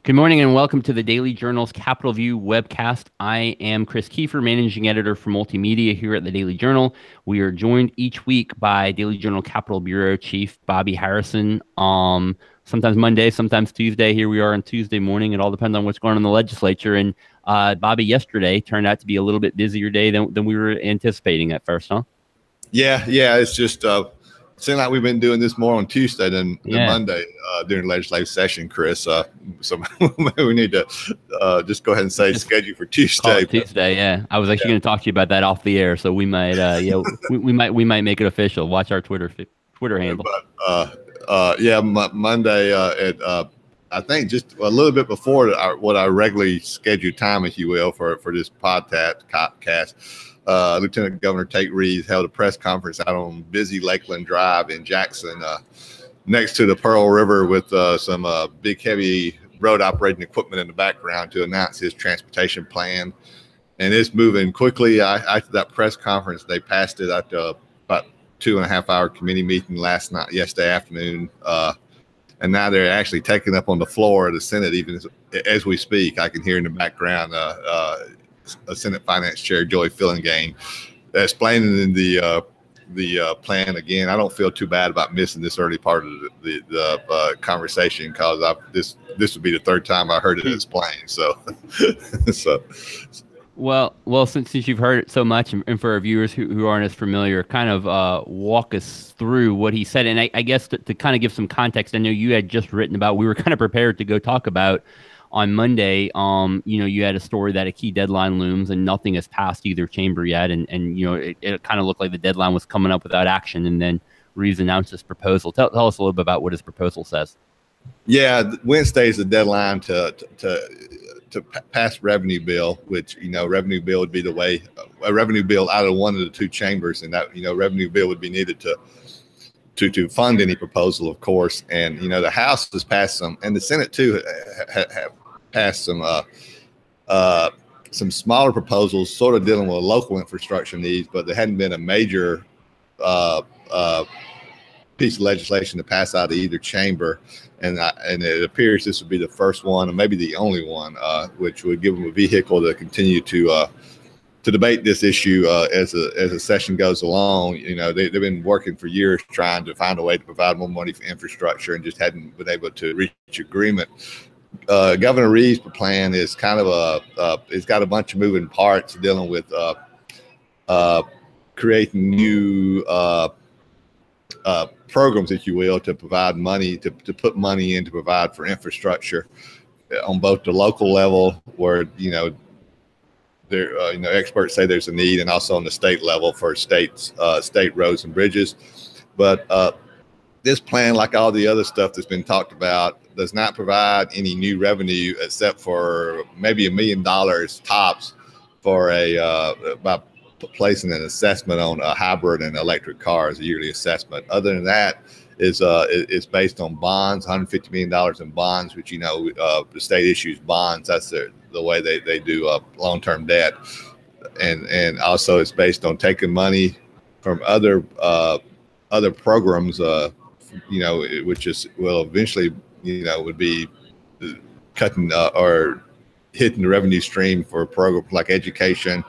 Good morning and welcome to the Daily Journal's Capitol View webcast. I am Chris Kiefer, managing editor for multimedia here at the Daily Journal. We are joined each week by Daily Journal Capitol Bureau Chief Bobby Harrison. Sometimes Monday, sometimes Tuesday. Here we are on Tuesday morning. It all depends on what's going on in the legislature. And Bobby, yesterday turned out to be a little bit busier day than we were anticipating at first, huh? Yeah. It's just seems like we've been doing this more on Tuesday than Monday during legislative session, Chris. So we need to just go ahead and say schedule for Tuesday. Tuesday, yeah. I was actually going to talk to you about that off the air, so we might, we might make it official. Watch our Twitter handle. But Monday at I think just a little bit before what our regularly scheduled time, if you will, for this podcast. Lieutenant Governor Tate Reeves held a press conference out on busy Lakeland Drive in Jackson, next to the Pearl River, with some big, heavy road operating equipment in the background to announce his transportation plan. And it's moving quickly. After that press conference, they passed it after about 2.5-hour committee meeting yesterday afternoon. And now they're actually taking up on the floor of the Senate, even as we speak. I can hear in the background Senate Finance Chair Joey Fillingane explaining the plan again. I don't feel too bad about missing this early part of the conversation, because this would be the third time I heard it explained. So, Well, since you've heard it so much, and for our viewers who aren't as familiar, kind of walk us through what he said. And I guess to kind of give some context, I know you had just written about, we were kind of prepared to go talk about on Monday. You had a story that a key deadline looms and nothing has passed either chamber yet. And it kind of looked like the deadline was coming up without action. And then Reeves announced this proposal. Tell us a little bit about what his proposal says. Yeah, Wednesday is the deadline to pass revenue bill, which, revenue bill would be the way a revenue bill out of one of the two chambers. And that, revenue bill would be needed to fund any proposal, of course. And, the House has passed some, and the Senate too have passed some smaller proposals sort of dealing with local infrastructure needs, but there hadn't been a major piece of legislation to pass out of either chamber. And it appears this would be the first one, or maybe the only one, which would give them a vehicle to continue to debate this issue as the session goes along. They've been working for years trying to find a way to provide more money for infrastructure and just hadn't been able to reach agreement. Governor Reeves' plan is kind of it's got a bunch of moving parts dealing with creating new programs, if you will, to provide money, to put money in to provide for infrastructure on both the local level, where experts say there's a need, and also on the state level for state roads and bridges. But this plan, like all the other stuff that's been talked about, does not provide any new revenue except for maybe $1 million tops for by placing an assessment on a hybrid and electric cars, a yearly assessment. Other than that, it's based on bonds, $150 million in bonds, which the state issues bonds. That's the way they do long-term debt, and also it's based on taking money from other programs, which will eventually would be cutting or hitting the revenue stream for programs like education,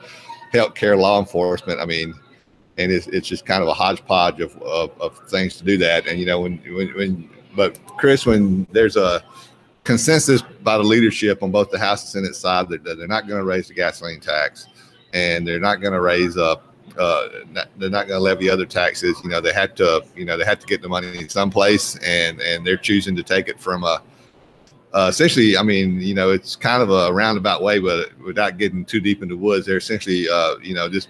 healthcare, law enforcement. And it's just kind of a hodgepodge of things to do that. And but Chris, when there's a consensus by the leadership on both the House and Senate side that they're not going to raise the gasoline tax, and they're not going to raise they're not going to levy other taxes. They had to get the money someplace, and they're choosing to take it from essentially, it's kind of a roundabout way, but without getting too deep into the woods, they're essentially, this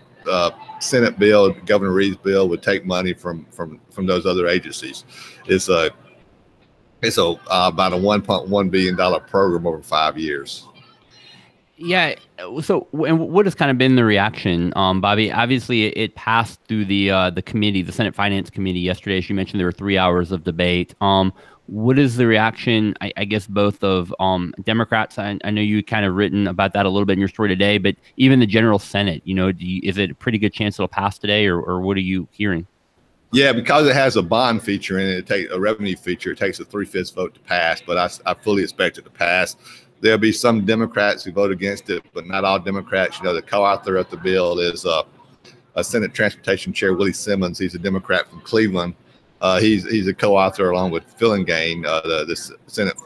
Senate bill, Governor Reeves' bill, would take money from those other agencies. It's about a $1.1 billion program over 5 years. Yeah. So, and what has kind of been the reaction, Bobby? Obviously, it passed through the committee, the Senate Finance Committee yesterday. As you mentioned, there were 3 hours of debate. What is the reaction, I guess, both of Democrats? I know you kind of written about that a little bit in your story today, but even the general Senate, is it a pretty good chance it'll pass today, or what are you hearing? Yeah, because it has a bond feature in it, it takes a revenue feature. It takes a 3/5 vote to pass, but I fully expect it to pass. There'll be some Democrats who vote against it, but not all Democrats. You know, the co-author of the bill is Senate Transportation Chair Willie Simmons. He's a Democrat from Cleveland. He's a co-author along with Fillingane, the Senate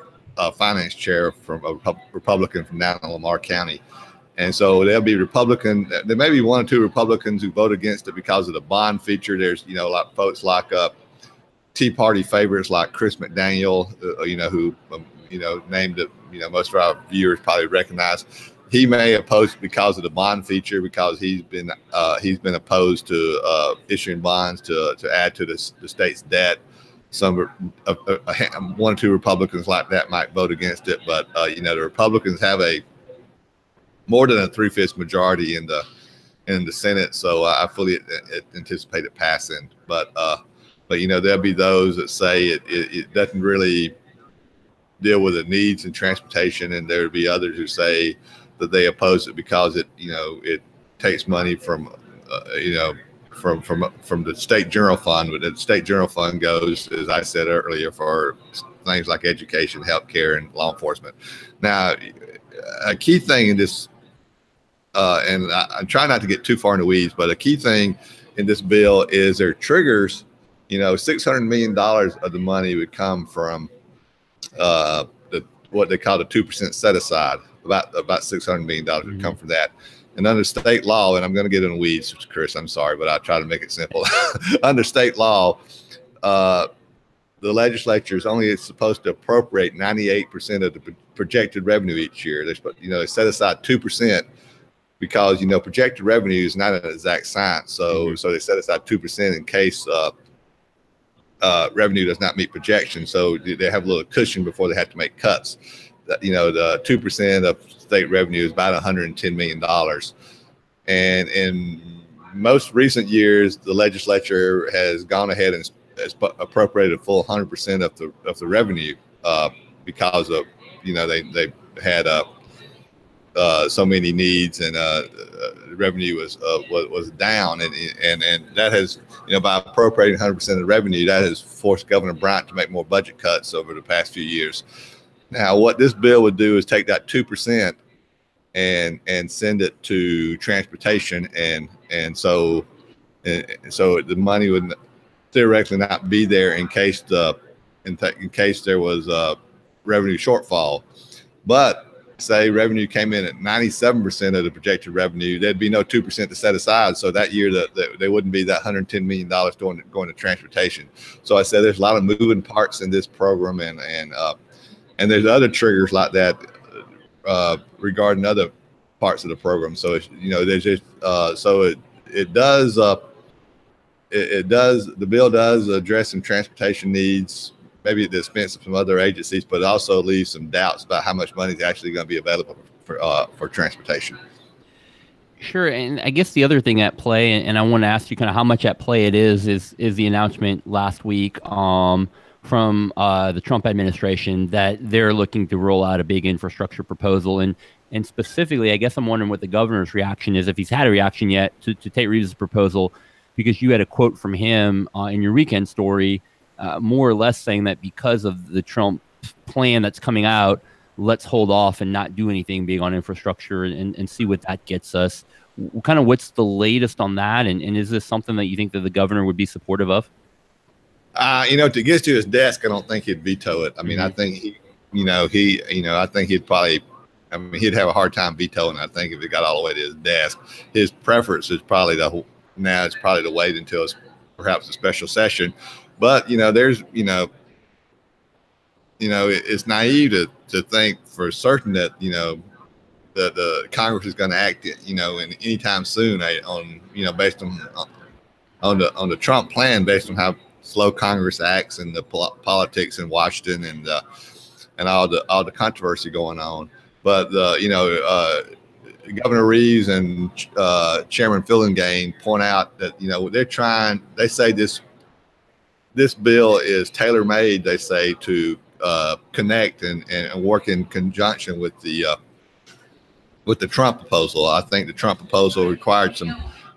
Finance Chair from a Republican from down in Lamar County. And so there'll be Republican. There may be one or two Republicans who vote against it because of the bond feature. There's, you know, like folks like Tea Party favorites like Chris McDaniel, who, named it, most of our viewers probably recognize. He may oppose it because of the bond feature, because he's been opposed to issuing bonds to add to the state's debt. Some one or two Republicans like that might vote against it, but the Republicans have more than a 3/5 majority in the Senate, so I fully anticipate it passing. But there'll be those that say it doesn't really deal with the needs in transportation, and there'll be others who say that they oppose it because it takes money from the state general fund. But the state general fund goes, as I said earlier, for things like education, healthcare, and law enforcement. Now, a key thing in this, and I try not to get too far in the weeds, but a key thing in this bill is there triggers. $600 million of the money would come from what they call the 2% set aside. About $600 million would come from that. And under state law, and I'm going to get in the weeds, Chris, I'm sorry, but I'll try to make it simple. Under state law, the legislature is only supposed to appropriate 98% of the projected revenue each year. They set aside 2% because, projected revenue is not an exact science. So they set aside 2% in case revenue does not meet projections. So they have a little cushion before they have to make cuts. The 2% of state revenue is about $110 million. And in most recent years, the legislature has gone ahead and has appropriated a full 100% of the revenue because of, they had so many needs, and revenue was down, and that has, by appropriating 100% of the revenue, that has forced Governor Bryant to make more budget cuts over the past few years. Now, what this bill would do is take that 2% and send it to transportation, and so the money would theoretically not be there in case there was a revenue shortfall. But say revenue came in at 97% of the projected revenue, there'd be no 2% to set aside. So that year that there wouldn't be that $110 million going to transportation. So I said there's a lot of moving parts in this program, and there's other triggers like that regarding other parts of the program. So there's just the bill does address some transportation needs, maybe at the expense of some other agencies, but it also leaves some doubts about how much money is actually going to be available for transportation. Sure, and I guess the other thing at play, and I want to ask you kind of how much at play it is the announcement last week from the Trump administration that they're looking to roll out a big infrastructure proposal, and specifically, I guess I'm wondering what the governor's reaction is, if he's had a reaction yet to Tate Reeves' proposal, because you had a quote from him in your weekend story, more or less saying that because of the Trump plan that's coming out, let's hold off and not do anything big on infrastructure and see what that gets us. Kind of what's the latest on that? And is this something that you think that the governor would be supportive of? To get to his desk, I don't think he'd veto it. I mean, I think I think he'd probably, he'd have a hard time vetoing it. I think if it got all the way to his desk, his preference is probably to wait until it's perhaps a special session. But, it's naive to think for certain that, the Congress is going to act, in any time soon based on the Trump plan, based on how slow Congress acts and the politics in Washington and all the controversy going on. But, Governor Reeves and Chairman Fillingane point out that, they say this bill is tailor-made, they say, to connect and work in conjunction with the Trump proposal. I think the Trump proposal required some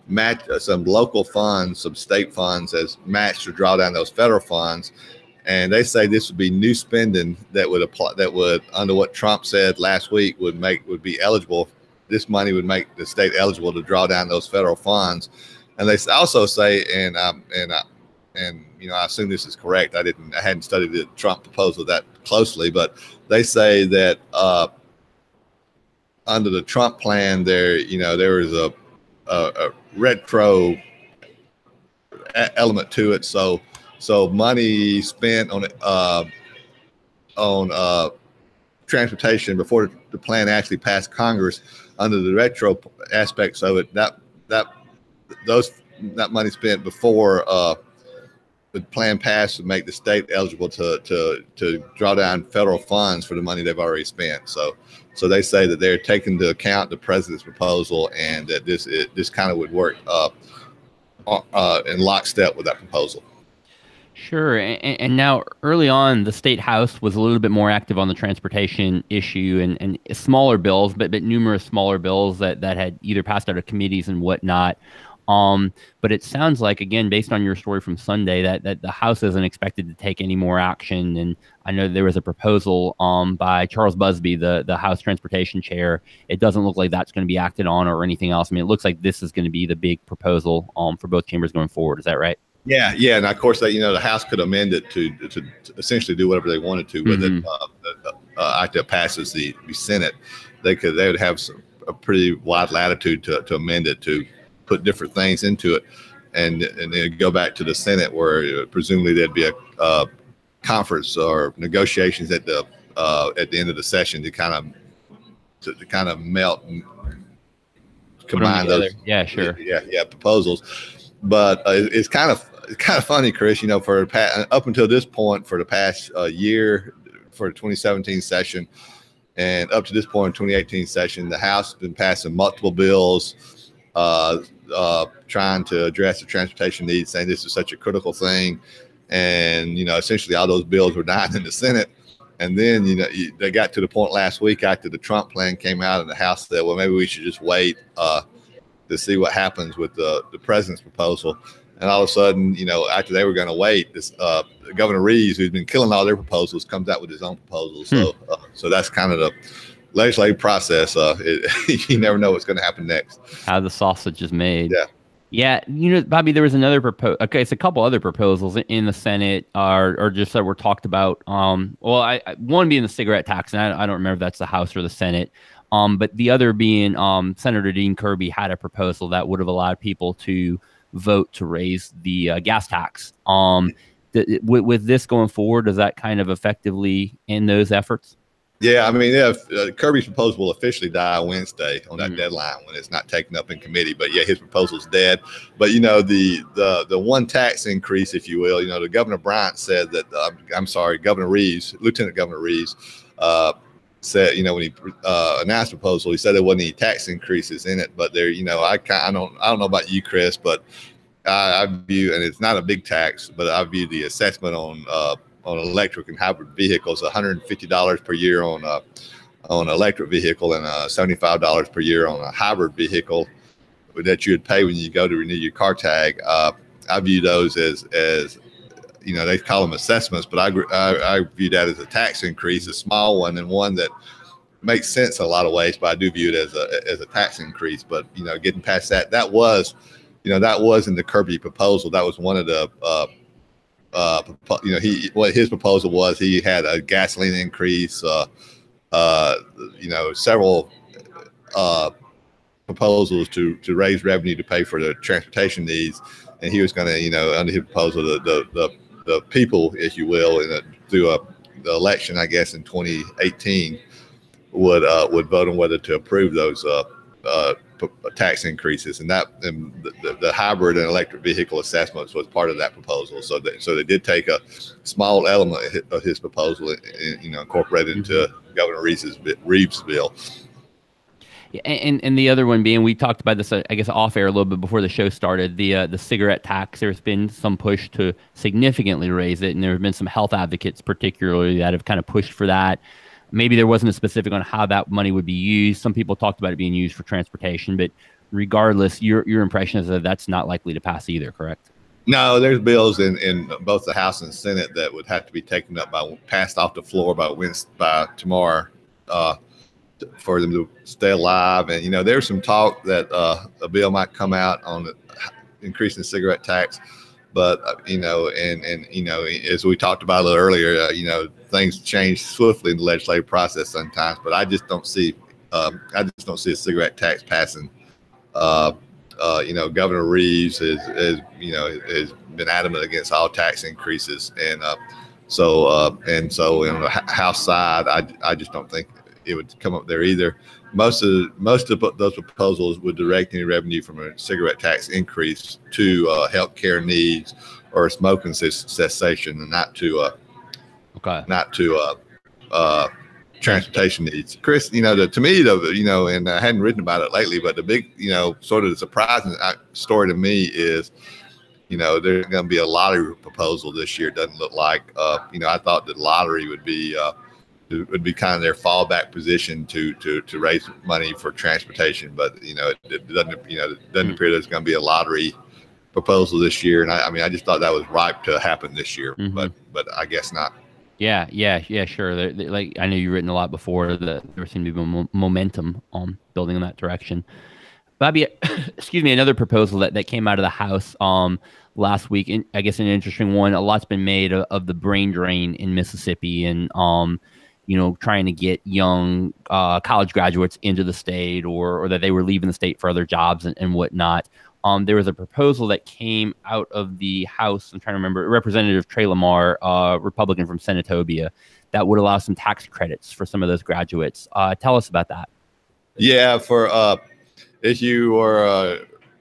match some local funds, some state funds as match to draw down those federal funds. And they say this would be new spending that would apply, that would, under what Trump said last week, would be eligible. This money would make the state eligible to draw down those federal funds. And they also say, and you know, I assume this is correct. I hadn't studied the Trump proposal that closely, but they say that under the Trump plan, there is a retro element to it. So money spent on transportation before the plan actually passed Congress, under the retro aspects of it, that money spent before the plan passed would make the state eligible to draw down federal funds for the money they've already spent. So they say that they're taking into account the president's proposal, and that this kind of would work in lockstep with that proposal. Sure. And now early on, the state house was a little bit more active on the transportation issue, and smaller bills, but numerous smaller bills that had either passed out of committees and whatnot. But it sounds like, again, based on your story from Sunday, that the House isn't expected to take any more action. And I know there was a proposal by Charles Busby, the House Transportation Chair. It doesn't look like that's going to be acted on or anything else. I mean, it looks like this is going to be the big proposal for both chambers going forward. Is that right? Yeah, and of course, the House could amend it to essentially do whatever they wanted to with it. After it passes the Senate, they would have a pretty wide latitude to amend it, to put different things into it, and then go back to the Senate, where presumably there'd be a conference or negotiations at the end of the session to kind of melt and combine those. Yeah, sure. Proposals. But it's kind of funny, Chris. For up until this point, for the past year, for the 2017 session, and up to this point, 2018 session, the House has been passing multiple bills, trying to address the transportation needs, saying this is such a critical thing, and essentially all those bills were dying in the Senate. And then they got to the point last week after the Trump plan came out, and the House said, well, maybe we should just wait to see what happens with the president's proposal. And all of a sudden, after they were going to wait, this Governor Reeves, who's been killing all their proposals, comes out with his own proposal. So that's kind of the legislative process. You never know what's going to happen next. How the sausage is made. Yeah. Bobby, there was another proposal. Okay, it's a couple other proposals in the Senate or just that were talked about. One being the cigarette tax, and I don't remember if that's the House or the Senate. But the other being Senator Dean Kirby had a proposal that would have allowed people to vote to raise the gas tax. With this going forward, does that kind of effectively end those efforts? Yeah, I mean, Kirby's proposal will officially die Wednesday on that deadline when it's not taken up in committee. But yeah, his proposal's dead. But the one tax increase, if you will, the Governor Bryant said that Governor Reeves, Lieutenant Governor Reeves, said, when he announced the proposal, he said there wasn't any tax increases in it. But there, I don't know about you, Chris, but I view, and it's not a big tax, but I view the assessment on electric and hybrid vehicles, $150 per year on an electric vehicle, and $75 per year on a hybrid vehicle that you would pay when you go to renew your car tag. I view those as they call them assessments, but I view that as a tax increase, a small one, and one that makes sense in a lot of ways. But I do view it as a tax increase. But getting past that was in the Kirby proposal. That was one of the his proposal was. He had a gasoline increase, several proposals to raise revenue to pay for the transportation needs, and he was going to, under his proposal, the people, if you will, through the election, I guess in 2018, would vote on whether to approve those tax increases, and the hybrid and electric vehicle assessments was part of that proposal. So they did take a small element of his proposal, incorporated into Governor Reeves' bill. And the other one being, we talked about this, I guess, off air a little bit before the show started, the cigarette tax. There's been some push to significantly raise it, and there have been some health advocates particularly that have kind of pushed for that. Maybe there wasn't a specific on how that money would be used. Some people talked about it being used for transportation, but regardless, your impression is that that's not likely to pass either, correct? No, there's bills in both the House and Senate that would have to be taken up passed off the floor by tomorrow for them to stay alive. And there's some talk that a bill might come out on increasing the cigarette tax, but as we talked about a little earlier, things change swiftly in the legislative process sometimes. But I just don't see a cigarette tax passing. Governor Reeves has been adamant against all tax increases, and so on the House side, I just don't think it would come up there either. Most of those proposals would direct any revenue from a cigarette tax increase to healthcare needs or smoking cessation, and not to transportation needs. Chris, to me, and I hadn't written about it lately, but the big, sort of the surprising story to me is, there's going to be a lottery proposal this year. It doesn't look like, I thought that lottery would be kind of their fallback position to raise money for transportation, but it doesn't appear there's going to be a lottery proposal this year. And I just thought that was ripe to happen this year, but I guess not. Yeah, sure. Like I know you've written a lot before that there seemed to be momentum on building in that direction. Bobby, excuse me, another proposal that came out of the House last week, and I guess an interesting one. A lot's been made of the brain drain in Mississippi, and trying to get young college graduates into the state, or that they were leaving the state for other jobs and whatnot. There was a proposal that came out of the House. I'm trying to remember, Representative Trey Lamar, Republican from Senatobia, that would allow some tax credits for some of those graduates. Tell us about that. Yeah, for if you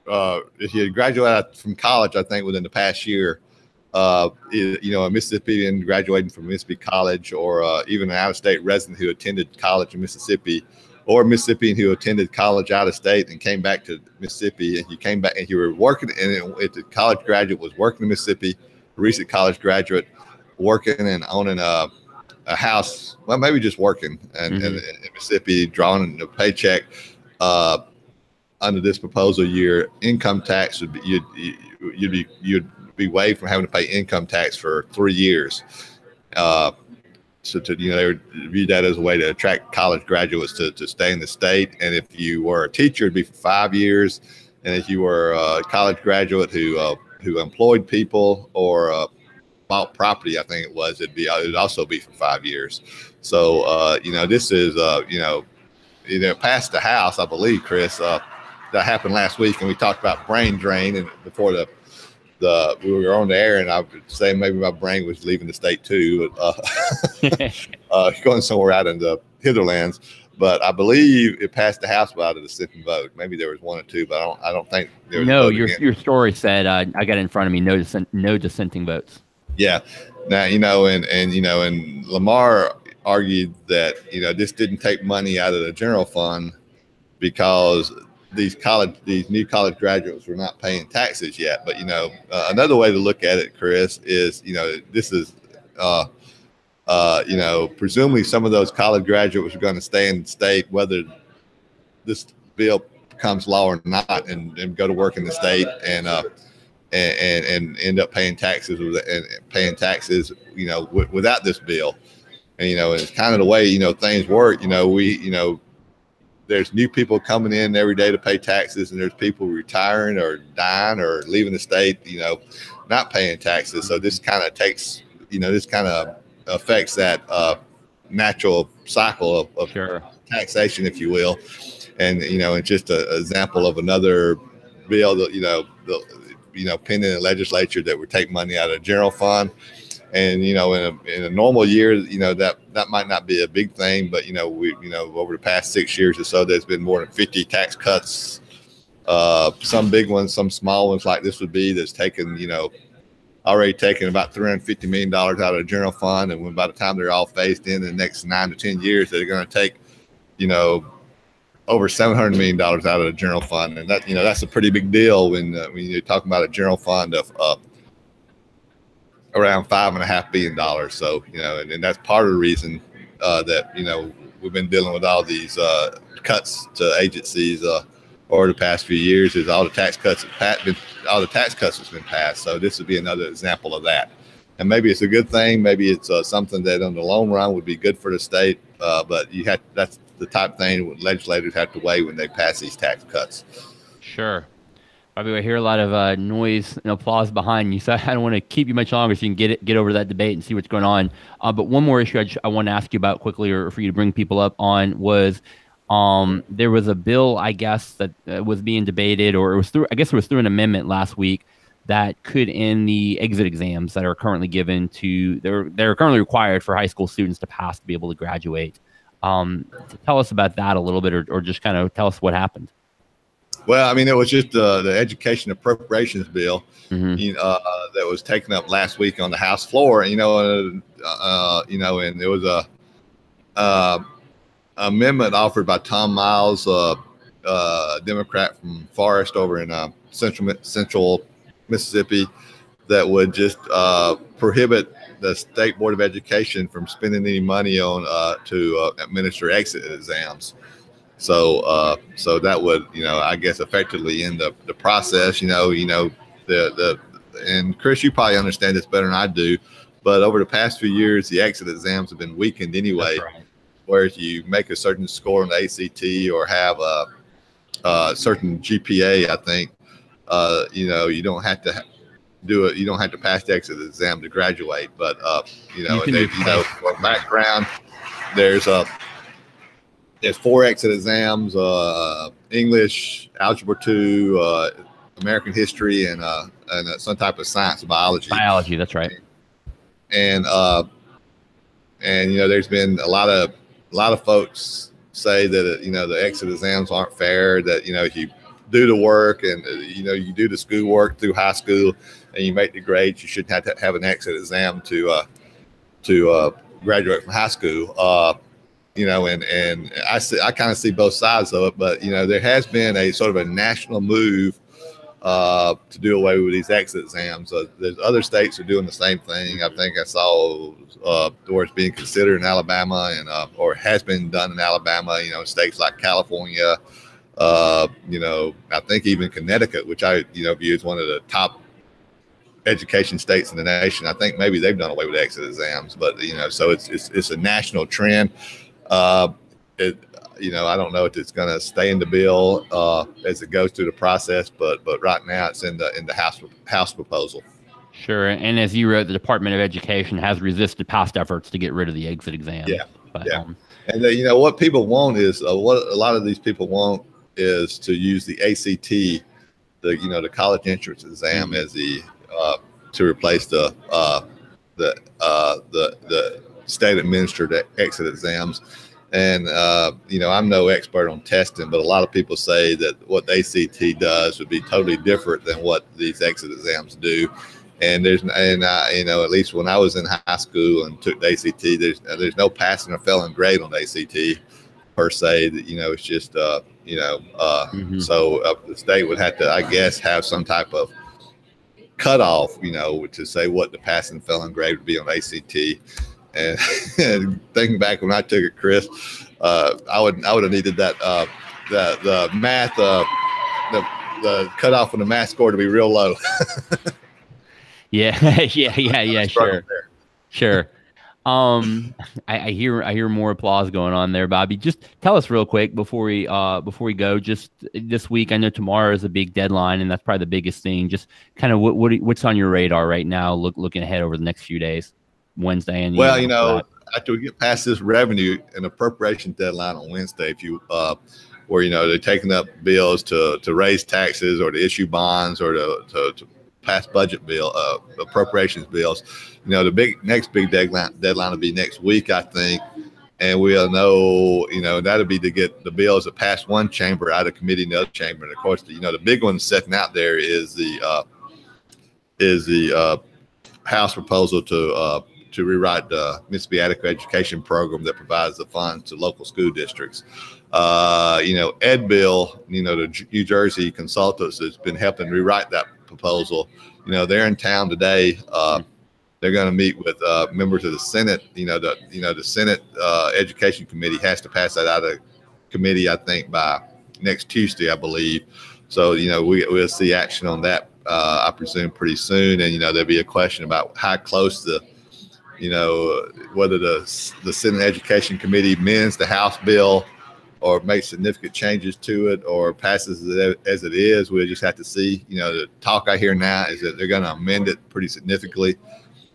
had graduated from college, I think within the past year, a Mississippian graduating from Mississippi College, or even an out-of-state resident who attended college in Mississippi, or a Mississippian who attended college out of state and came back to Mississippi, and you came back and you were working, and if the college graduate was working in Mississippi, a recent college graduate working and owning a house, well, maybe just working in Mississippi, drawing a paycheck, under this proposal year, income tax would be, you'd be waived from having to pay income tax for 3 years. So they would view that as a way to attract college graduates to stay in the state. And if you were a teacher, it'd be for 5 years. And if you were a college graduate who employed people or bought property, I think it'd also be for 5 years. So this is passed the House, I believe, Chris. That happened last week, and we talked about brain drain, and before we were on the air, and I would say maybe my brain was leaving the state too, but going somewhere out in the hinterlands. But I believe it passed the House without a dissenting vote. Maybe there was 1 or 2, but I don't think there was. No, your story said I got it in front of me. No dissenting votes. Yeah. Now and Lamar argued that this didn't take money out of the general fund because these new college graduates were not paying taxes yet. But another way to look at it, Chris, is this is presumably some of those college graduates are going to stay in the state whether this bill becomes law or not, and go to work in the state and end up paying taxes without this bill. And it's kind of the way things work. There's new people coming in every day to pay taxes, and there's people retiring or dying or leaving the state, not paying taxes. So this kind of affects that natural cycle of sure. taxation, if you will. And it's just an example of another bill that pending in the legislature that would take money out of the general fund. And in a normal year, that might not be a big thing, but over the past 6 years or so, there's been more than 50 tax cuts. Some big ones, some small ones, like this would be, that's already taken about $350 million out of the general fund, and by the time they're all phased in the next 9 to 10 years, they're going to take over $700 million out of the general fund, and that that's a pretty big deal when you're talking about a general fund of around $5.5 billion. So, and that's part of the reason that, we've been dealing with all these cuts to agencies over the past few years is all the tax cuts that's been passed. So this would be another example of that. And maybe it's a good thing. Maybe it's something that in the long run would be good for the state. But that's the type of thing legislators have to weigh when they pass these tax cuts. Sure. By the way, I hear a lot of noise and applause behind you, so I don't want to keep you much longer, so you can get over that debate and see what's going on. But one more issue I want to ask you about quickly, or for you to bring people up on, was there was a bill, I guess, that was being debated, or it was through, I guess it was through an amendment last week that could end the exit exams that are currently given to they're currently required for high school students to pass to be able to graduate. Tell us about that a little bit, or just kind of tell us what happened. Well, I mean, it was just the education appropriations bill, that was taken up last week on the House floor. And and there was a amendment offered by Tom Miles, Democrat from Forest over in central Mississippi, that would just prohibit the State Board of Education from spending any money on to administer exit exams. So that would, I guess, effectively end the process. And Chris, you probably understand this better than I do, but over the past few years, the exit exams have been weakened anyway. That's right. Whereas you make a certain score on the ACT or have a certain GPA, I think, you don't have to do it. You don't have to pass the exit exam to graduate. But for background, there's 4 exit exams: English, Algebra 2, American History, and some type of science, biology. Biology, that's right. And there's been a lot of folks say that the exit exams aren't fair. That if you do the work and you do the school work through high school and you make the grades, you shouldn't have to have an exit exam to graduate from high school. And I kind of see both sides of it, but there has been a sort of a national move to do away with these exit exams. There's other states are doing the same thing. I think I saw where it's being considered in Alabama and or has been done in Alabama. States like California, I think even Connecticut, which I view as one of the top education states in the nation. I think maybe they've done away with exit exams, but so it's a national trend. I don't know if it's going to stay in the bill as it goes through the process, but right now it's in the House proposal. Sure, and as you wrote, the Department of Education has resisted past efforts to get rid of the exit exam. Yeah, but, yeah. And what people want is what a lot of these people want is to use the ACT, the college entrance exam, as the to replace the state administered exit exams. And I'm no expert on testing, but a lot of people say that what the ACT does would be totally different than what these exit exams do. And at least when I was in high school and took the ACT, there's no passing or failing grade on the ACT per se. That it's just so the state would have to, I guess, have some type of cutoff, to say what the passing and failing grade would be on the ACT. And thinking back when I took it, Chris, I would have needed that the math the cutoff on the math score to be real low. Yeah, sure. I hear more applause going on there, Bobby. Just tell us real quick before we go. Just this week, I know tomorrow is a big deadline, and that's probably the biggest thing. Just kind of what's on your radar right now, looking ahead over the next few days, Wednesday and after we get past this revenue and appropriation deadline on Wednesday, if you where they're taking up bills to raise taxes or to issue bonds or to pass budget bill appropriations bills. The next big deadline will be next week, I think, and we'll know. That'll be to get the bills that pass one chamber out of committee in the other chamber. And of course, the big one sitting out there is the House proposal to rewrite the Mississippi Adequate Education Program that provides the funds to local school districts. Ed Bill, the New Jersey consultants has been helping rewrite that proposal. They're in town today. They're going to meet with members of the Senate. The Senate Education Committee has to pass that out of committee, I think, by next Tuesday, I believe. So, we'll see action on that, I presume, pretty soon. And, there'll be a question about how close whether the Senate Education Committee amends the House bill or makes significant changes to it or passes it as it is. We'll just have to see. The talk I hear now is that they're going to amend it pretty significantly,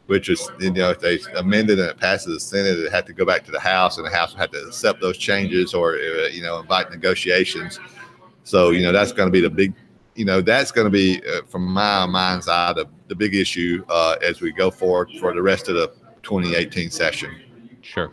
which is, if they amend it and it passes the Senate, it had to go back to the House, and the House would have to accept those changes or, invite negotiations. So, that's going to be the big, that's going to be, from my mind's eye, the big issue as we go forward for the rest of the 2018 session. Sure.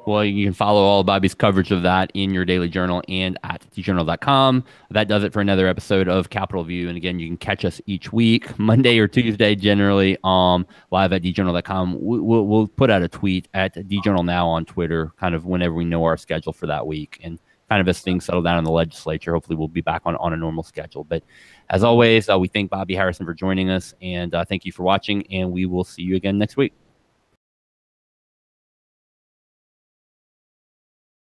Well, you can follow all of Bobby's coverage of that in your daily journal and at djournal.com. That does it for another episode of Capitol View. And again, you can catch us each week, Monday or Tuesday, generally, live at djournal.com. We'll put out a tweet at djournal now on Twitter, kind of whenever we know our schedule for that week. And kind of as things settle down in the legislature, hopefully we'll be back on a normal schedule. But as always, we thank Bobby Harrison for joining us, and thank you for watching, and we will see you again next week.